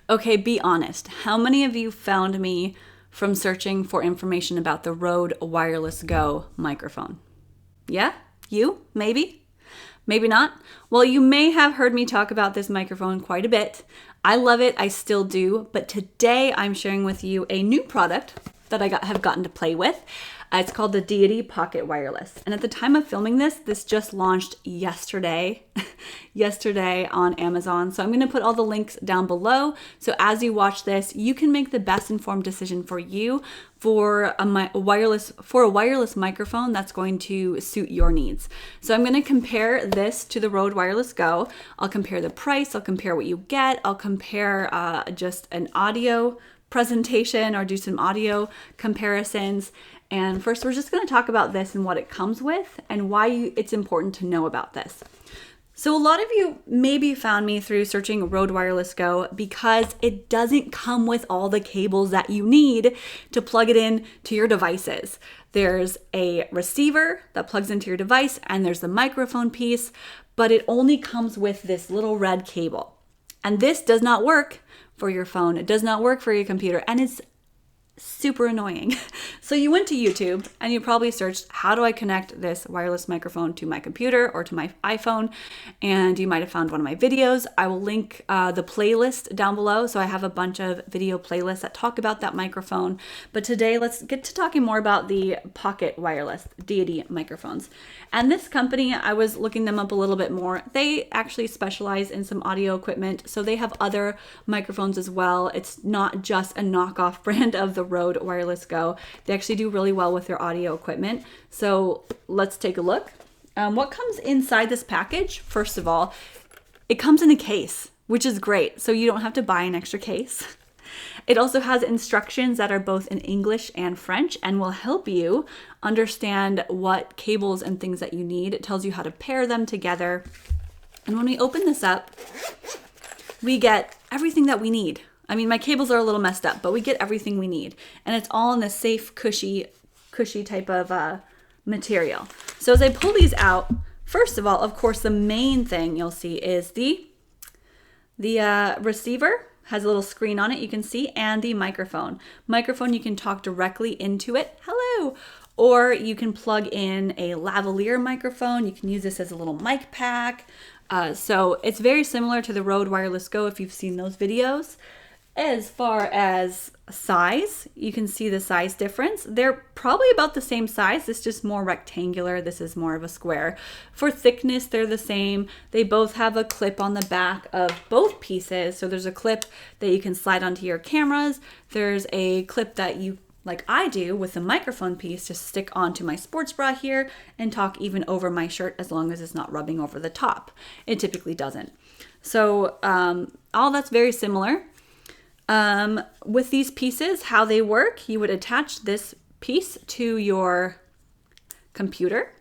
Okay, be honest. How many of you found me from searching for information about the Rode Wireless Go microphone? Yeah? You? Maybe? Maybe not? Well, you may have heard me talk about this microphone quite a bit. I love it, I still do, but today I'm sharing with you a new product that have gotten to play with. It's called the Deity Pocket Wireless. And at the time of filming this just launched yesterday, yesterday on Amazon. So I'm gonna put all the links down below. So as you watch this, you can make the best informed decision for you for a wireless microphone that's going to suit your needs. So I'm going to compare this to the Rode Wireless Go. I'll compare the price, I'll compare what you get, I'll compare just an audio presentation or do some audio comparisons. And first, we're just going to talk about this and what it comes with and why it's important to know about this. So a lot of you maybe found me through searching Rode Wireless Go because it doesn't come with all the cables that you need to plug it in to your devices. There's a receiver that plugs into your device and there's the microphone piece, but it only comes with this little red cable. And this does not work for your phone. It does not work for your computer, and it's super annoying. So you went to YouTube and you probably searched, how do I connect this wireless microphone to my computer or to my iPhone? And you might have found one of my videos. I will link the playlist down below. So I have a bunch of video playlists that talk about that microphone. But today let's get to talking more about the Pocket Wireless Deity microphones. And this company, I was looking them up a little bit more. They actually specialize in some audio equipment. So they have other microphones as well. It's not just a knockoff brand of the Rode Wireless Go. They actually do really well with their audio equipment. So let's take a look. What comes inside this package? First of all, it comes in a case, which is great. So you don't have to buy an extra case. It also has instructions that are both in English and French and will help you understand what cables and things that you need. It tells you how to pair them together. And when we open this up, we get everything that we need. I mean, my cables are a little messed up, but we get everything we need. And it's all in this safe, cushy type of material. So as I pull these out, first of all, of course, the main thing you'll see is the receiver. Has a little screen on it, you can see, and the microphone. Microphone, you can talk directly into it. Hello! Or you can plug in a lavalier microphone. You can use this as a little mic pack. So it's very similar to the Rode Wireless Go if you've seen those videos. As far as size, you can see the size difference. They're probably about the same size. This is just more rectangular. This is more of a square. For thickness, they're the same. They both have a clip on the back of both pieces. So there's a clip that you can slide onto your cameras. There's a clip that you, like I do with the microphone piece, to stick onto my sports bra here and talk even over my shirt as long as it's not rubbing over the top. It typically doesn't. So all that's very similar. With these pieces, how they work, you would attach this piece to your computer.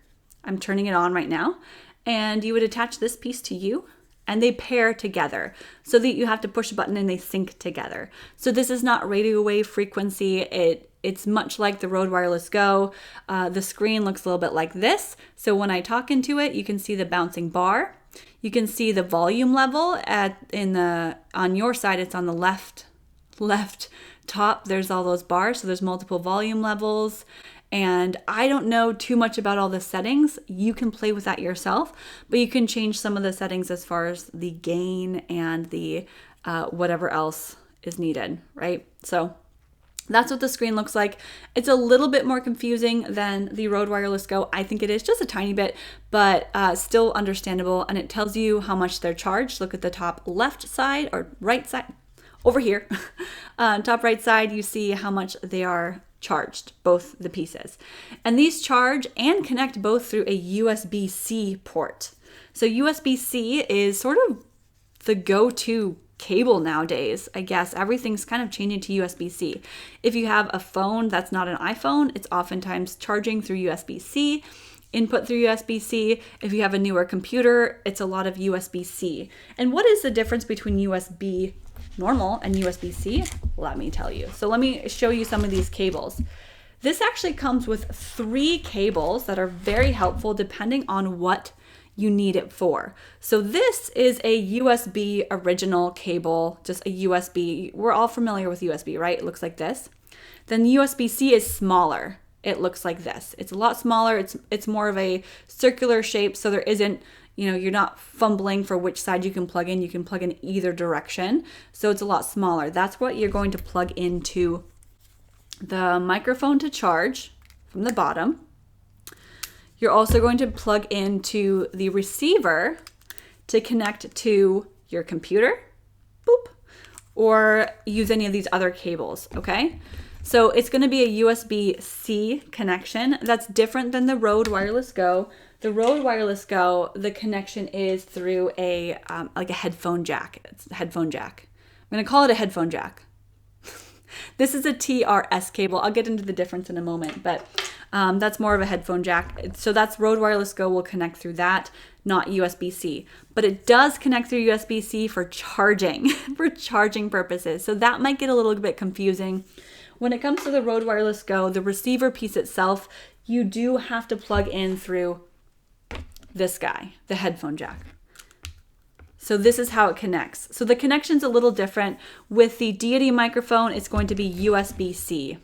I'm turning it on right now. And you would attach this piece to you, and they pair together so that you have to push a button and they sync together. So this is not radio wave frequency. It's much like the Rode Wireless Go. The screen looks a little bit like this. So when I talk into it, you can see the bouncing bar. You can see the volume level on your side. It's on the left top. There's all those bars. So there's multiple volume levels. And I don't know too much about all the settings. You can play with that yourself, but you can change some of the settings as far as the gain and the whatever else is needed, right? So that's what the screen looks like. It's a little bit more confusing than the Rode Wireless Go. I think it is just a tiny bit, but still understandable. And it tells you how much they're charged. Look at the top left side or right side over here. Top right side, you see how much they are charged, both the pieces. And these charge and connect both through a USB-C port. So USB-C is sort of the go-to cable nowadays. I guess everything's kind of changing to USB-C. If you have a phone that's not an iPhone, it's oftentimes charging through USB-C, input through USB-C. If you have a newer computer, it's a lot of USB-C. And what is the difference between USB normal and USB-C? Let me tell you. So let me show you some of these cables. This actually comes with 3 cables that are very helpful depending on what you need it for. So this is a USB original cable, just a USB. We're all familiar with USB, right? It looks like this. Then USB-C is smaller. It looks like this. It's a lot smaller. It's more of a circular shape, so there isn't, you're not fumbling for which side you can plug in. You can plug in either direction. So it's a lot smaller. That's what you're going to plug into the microphone to charge from the bottom. You're also going to plug into the receiver to connect to your computer, boop, or use any of these other cables, okay? So it's going to be a USB-C connection. That's different than the Rode Wireless Go. The Rode Wireless Go, the connection is through a like a headphone jack. It's a headphone jack. I'm going to call it a headphone jack. This is a TRS cable. I'll get into the difference in a moment, but that's more of a headphone jack. So that's Rode Wireless Go will connect through that, not USB-C. But it does connect through USB-C for charging, for charging purposes. So that might get a little bit confusing. When it comes to the Rode Wireless Go, the receiver piece itself, you do have to plug in through this guy, the headphone jack. So this is how it connects. So the connection's a little different. With the Deity microphone, it's going to be USB-C.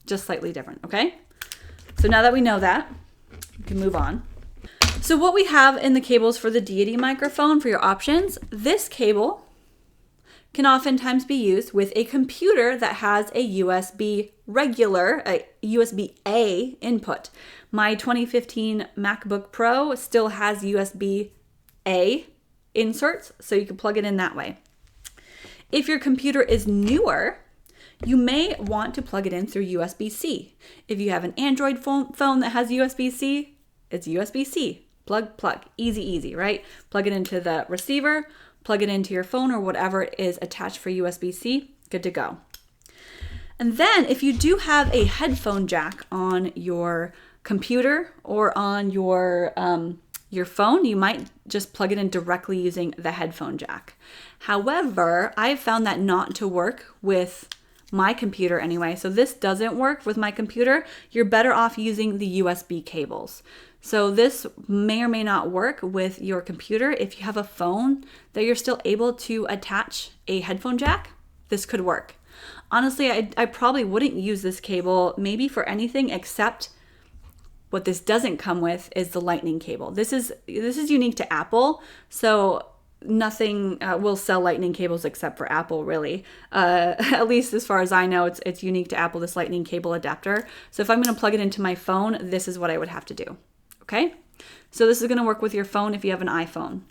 Just slightly different, okay? So now that we know that, we can move on. So what we have in the cables for the Deity microphone for your options, this cable can oftentimes be used with a computer that has a USB a USB-A input. My 2015 MacBook Pro still has USB-A inserts, so you can plug it in that way. If your computer is newer, you may want to plug it in through USB-C. If you have an Android phone that has USB-C, it's USB-C. Plug. Easy, right? Plug it into the receiver, plug it into your phone or whatever is attached for USB-C, good to go. And then if you do have a headphone jack on your computer or on your phone, you might just plug it in directly using the headphone jack. However, I've found that not to work with my computer anyway. So this doesn't work with my computer. You're better off using the USB cables. So this may or may not work with your computer. If you have a phone that you're still able to attach a headphone jack, this could work. Honestly, I probably wouldn't use this cable maybe for anything except what this doesn't come with is the lightning cable. This is unique to Apple. So nothing will sell lightning cables except for Apple, really. At least as far as I know, it's unique to Apple, this lightning cable adapter. So if I'm going to plug it into my phone, this is what I would have to do. Okay? So this is going to work with your phone if you have an iPhone.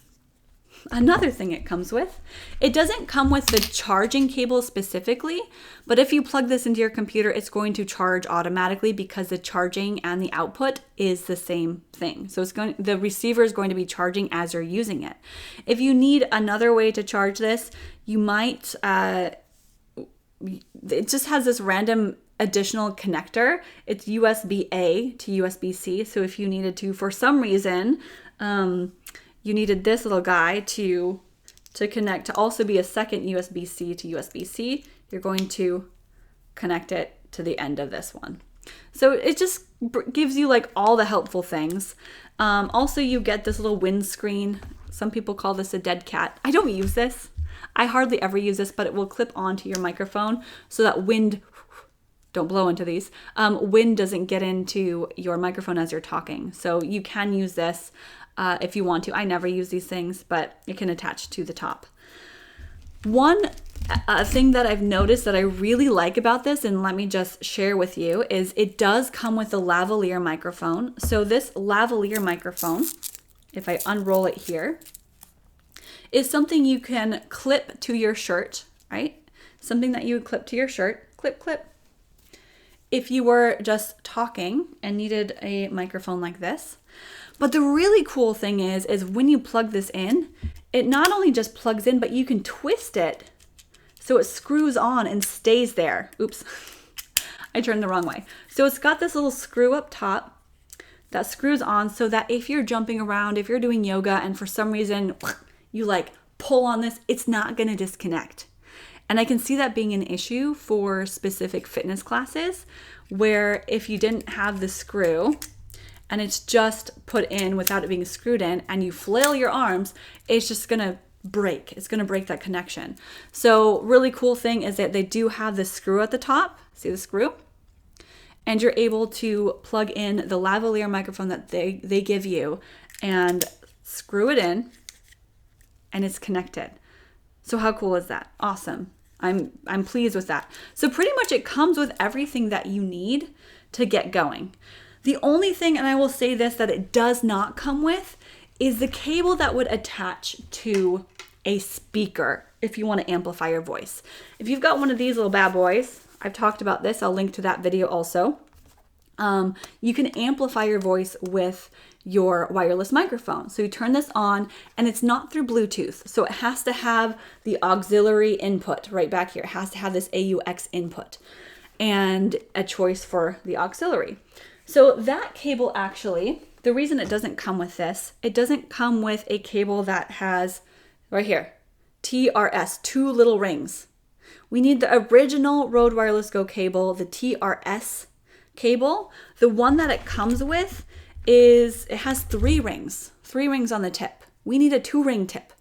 Another thing it comes with, it doesn't come with the charging cable specifically, but if you plug this into your computer, it's going to charge automatically because the charging and the output is the same thing. So the receiver is going to be charging as you're using it. If you need another way to charge this, you might, it just has this random additional connector. It's USB-A to USB-C. So if you needed to, for some reason, you needed this little guy to connect to also be a second USB-C to USB-C, you're going to connect it to the end of this one. So it just gives you like all the helpful things. Also, you get this little windscreen. Some people call this a dead cat. I don't use this. I hardly ever use this, but it will clip onto your microphone so that wind, don't blow into these, wind doesn't get into your microphone as you're talking. So you can use this if you want to. I never use these things, but it can attach to the top. One thing that I've noticed that I really like about this, and let me just share with you, is it does come with a lavalier microphone. So this lavalier microphone, if I unroll it here, is something you can clip to your shirt, right? Something that you would clip to your shirt, clip. If you were just talking and needed a microphone like this. But the really cool thing is when you plug this in, it not only just plugs in, but you can twist it so it screws on and stays there. Oops, I turned the wrong way. So it's got this little screw up top that screws on so that if you're jumping around, if you're doing yoga and for some reason you like pull on this, it's not gonna disconnect. And I can see that being an issue for specific fitness classes where if you didn't have the screw and it's just put in without it being screwed in, and you flail your arms, it's just gonna break. It's gonna break that connection. So really cool thing is that they do have this screw at the top. See the screw? And you're able to plug in the lavalier microphone that they give you and screw it in, and it's connected. So how cool is that? Awesome. I'm pleased with that. So pretty much it comes with everything that you need to get going. The only thing, and I will say this, that it does not come with is the cable that would attach to a speaker if you want to amplify your voice. If you've got one of these little bad boys, I've talked about this, I'll link to that video also. You can amplify your voice with your wireless microphone. So you turn this on, and it's not through Bluetooth. So it has to have the auxiliary input right back here. It has to have this AUX input and a choice for the auxiliary. So that cable actually, the reason it doesn't come with this, it doesn't come with a cable that has, right here, TRS, 2 little rings. We need the original Rode Wireless Go cable, the TRS cable. The one that it comes with it has 3 rings on the tip. We need a 2-ring tip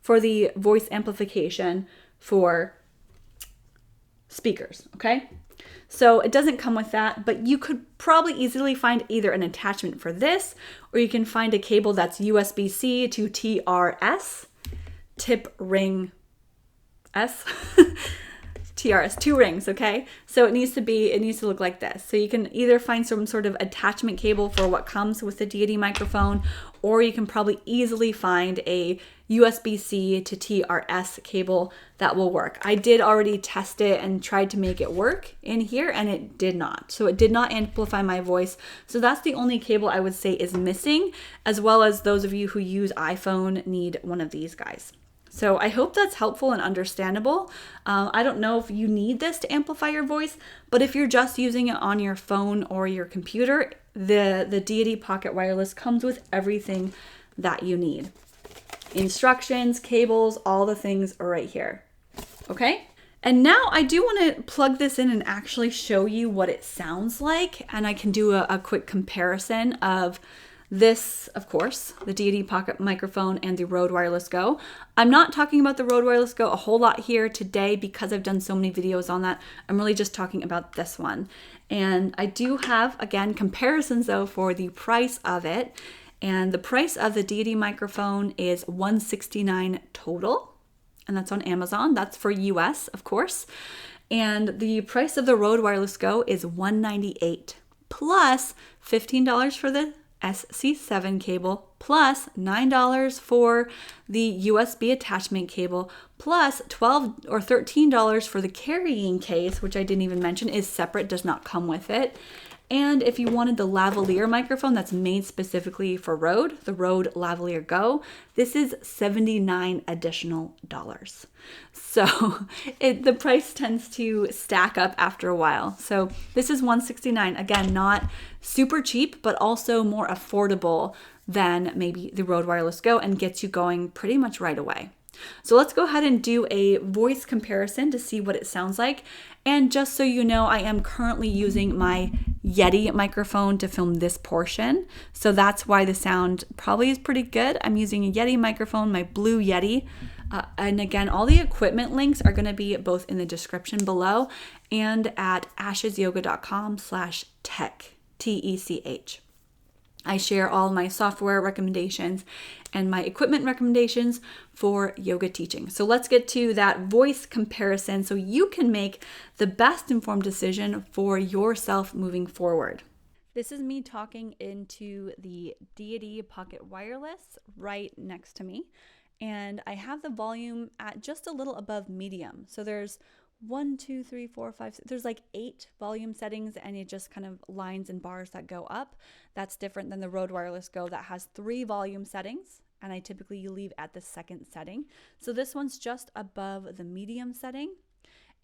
for the voice amplification for speakers, okay? So it doesn't come with that, but you could probably easily find either an attachment for this, or you can find a cable that's USB-C to TRS, tip ring S, TRS, 2 rings, okay? So it needs to look like this. So you can either find some sort of attachment cable for what comes with the Deity microphone, or you can probably easily find a USB-C to TRS cable that will work. I did already test it and tried to make it work in here, and it did not. So it did not amplify my voice. So that's the only cable I would say is missing, as well as those of you who use iPhone need one of these guys. So I hope that's helpful and understandable. I don't know if you need this to amplify your voice, but if you're just using it on your phone or your computer, the Deity Pocket Wireless comes with everything that you need. Instructions, cables, all the things are right here. Okay? And now I do want to plug this in and actually show you what it sounds like, and I can do a quick comparison of this, of course, the Deity Pocket microphone and the Rode Wireless Go. I'm not talking about the Rode Wireless Go a whole lot here today because I've done so many videos on that. I'm really just talking about this one. And I do have, again, comparisons though for the price of it. And the price of the Deity microphone is $169 total. And that's on Amazon. That's for US, of course. And the price of the Rode Wireless Go is $198 plus $15 for the SC7 cable, plus $9 for the USB attachment cable, plus $12 or $13 for the carrying case, which I didn't even mention is separate, does not come with it. And if you wanted the lavalier microphone that's made specifically for Rode, the Rode Lavalier Go, this is $79 additional dollars. So the price tends to stack up after a while. So this is $169. Again, not super cheap, but also more affordable than maybe the Rode Wireless Go and gets you going pretty much right away. So let's go ahead and do a voice comparison to see what it sounds like. And just so you know, I am currently using my Yeti microphone to film this portion. So that's why the sound probably is pretty good. I'm using a Yeti microphone, my blue Yeti. And again, all the equipment links are going to be both in the description below and at ashesyoga.com/tech, TECH. I share all my software recommendations and my equipment recommendations for yoga teaching. So let's get to that voice comparison so you can make the best informed decision for yourself moving forward. This is me talking into the Deity Pocket Wireless right next to me. And I have the volume at just a little above medium. So there's 1, 2, 3, 4, 5, there's like 8 volume settings, and it just kind of lines and bars that go up. That's different than the Rode Wireless Go that has 3 volume settings, and I typically leave at the second setting. So this one's just above the medium setting.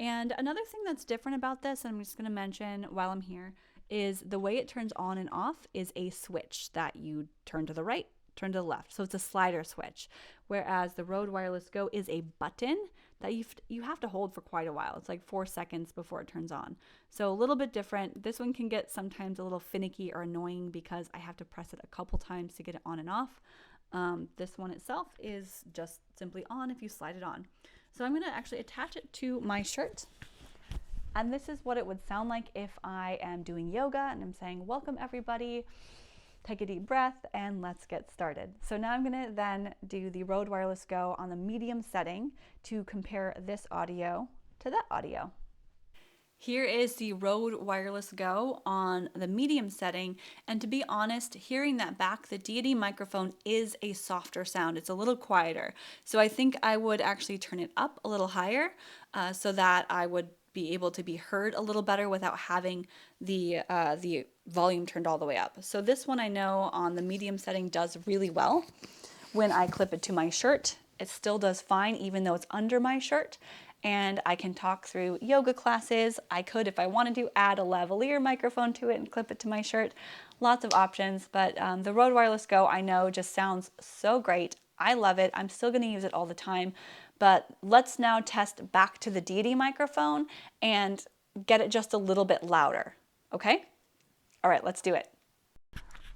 And another thing that's different about this, and I'm just going to mention while I'm here, is the way it turns on and off is a switch that you turn to the right, turn to the left. So it's a slider switch, whereas the Rode Wireless Go is a button that you have to hold for quite a while. It's like 4 seconds before it turns on. So a little bit different. This one can get sometimes a little finicky or annoying because I have to press it a couple times to get it on and off. This one itself is just simply on if you slide it on. So I'm going to actually attach it to my shirt. And this is what it would sound like if I am doing yoga and I'm saying, welcome everybody. Take a deep breath and let's get started. So now I'm going to then do the Rode Wireless Go on the medium setting to compare this audio to that audio. Here is the Rode Wireless Go on the medium setting, and to be honest, hearing that back, the Deity microphone is a softer sound. It's a little quieter. So I think I would actually turn it up a little higher so that I would be able to be heard a little better without having the volume turned all the way up. So this one I know on the medium setting does really well. When I clip it to my shirt, it still does fine even though it's under my shirt. And I can talk through yoga classes. I could, if I wanted to, add a lavalier microphone to it and clip it to my shirt. Lots of options, but the Rode Wireless Go I know just sounds so great. I love it. I'm still gonna use it all the time. But let's now test back to the Deity microphone and get it just a little bit louder, okay? All right, let's do it.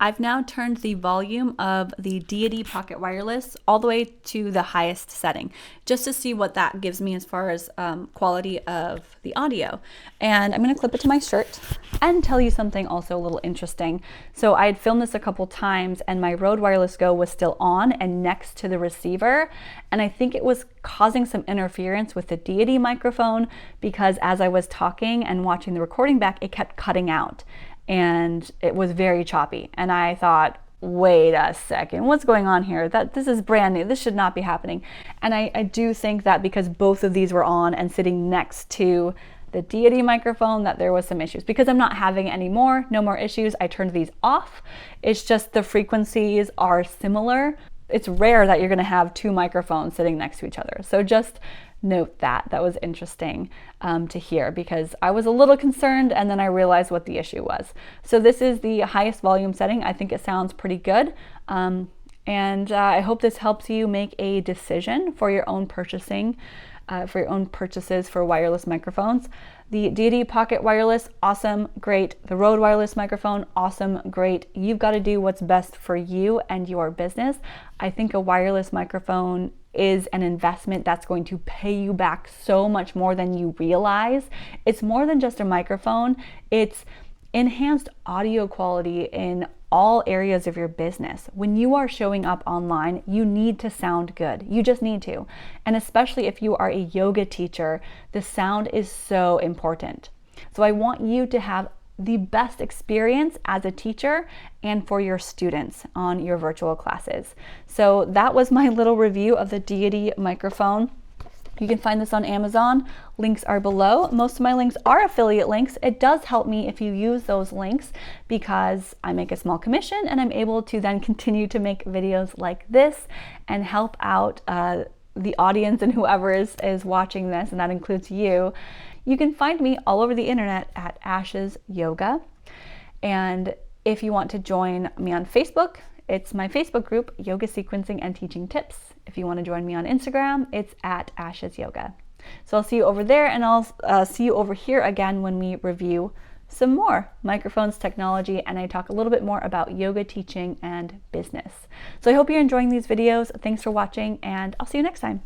I've now turned the volume of the Deity Pocket Wireless all the way to the highest setting, just to see what that gives me as far as quality of the audio. And I'm gonna clip it to my shirt and tell you something also a little interesting. So I had filmed this a couple times and my Rode Wireless Go was still on and next to the receiver. And I think it was causing some interference with the Deity microphone because as I was talking and watching the recording back, it kept cutting out. And it was very choppy. And I thought, wait a second, what's going on here? This is brand new. This should not be happening. And I do think that because both of these were on and sitting next to the Deity microphone, that there was some issues. Because I'm not having any more, no more issues, I turned these off. It's just the frequencies are similar. It's rare that you're gonna have two microphones sitting next to each other. So just note that. That was interesting to hear because I was a little concerned and then I realized what the issue was. So this is the highest volume setting. I think it sounds pretty good. And I hope this helps you make a decision for your own purchasing, for your own purchases for wireless microphones. The Deity Pocket Wireless, awesome, great. The Rode Wireless microphone, awesome, great. You've got to do what's best for you and your business. I think a wireless microphone is an investment that's going to pay you back so much more than you realize. It's more than just a microphone. It's enhanced audio quality in all areas of your business. When you are showing up online, you need to sound good. You just need to. And especially if you are a yoga teacher, the sound is so important. So I want you to have the best experience as a teacher and for your students on your virtual classes. So that was my little review of the Deity microphone. You can find this on Amazon. Links are below. Most of my links are affiliate links. It does help me if you use those links because I make a small commission and I'm able to then continue to make videos like this and help out the audience and whoever is watching this, and that includes you. You can find me all over the internet at Ashes Yoga. And if you want to join me on Facebook, it's my Facebook group, Yoga Sequencing and Teaching Tips. If you want to join me on Instagram, it's at Ashes Yoga. So I'll see you over there, and I'll see you over here again when we review some more microphones, technology, and I talk a little bit more about yoga teaching and business. So I hope you're enjoying these videos. Thanks for watching, and I'll see you next time.